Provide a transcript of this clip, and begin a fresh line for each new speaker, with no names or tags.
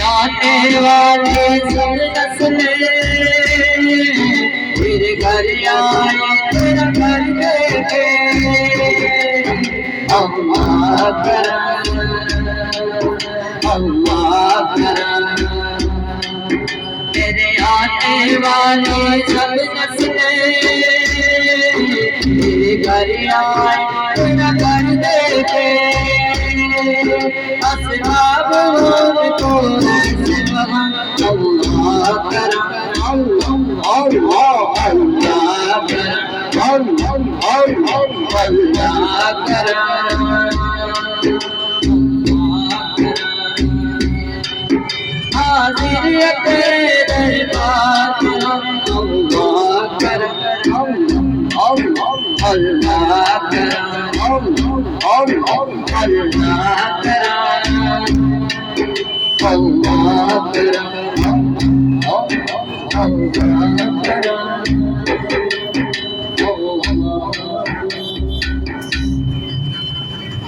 आने वाले सब नस्लें तेरे घर आए तेरा घर देखे अल्लाह करम अल्लाह करम तेरे आने वाले सब नस्लें तेरे घर आए तेरा घर देखे असहाब को अल्लाह करम अल्लाह करम अल्लाह करम हाजिर तेरे दरबार अल्लाह करम अल्लाह करम अल्लाह करम Allah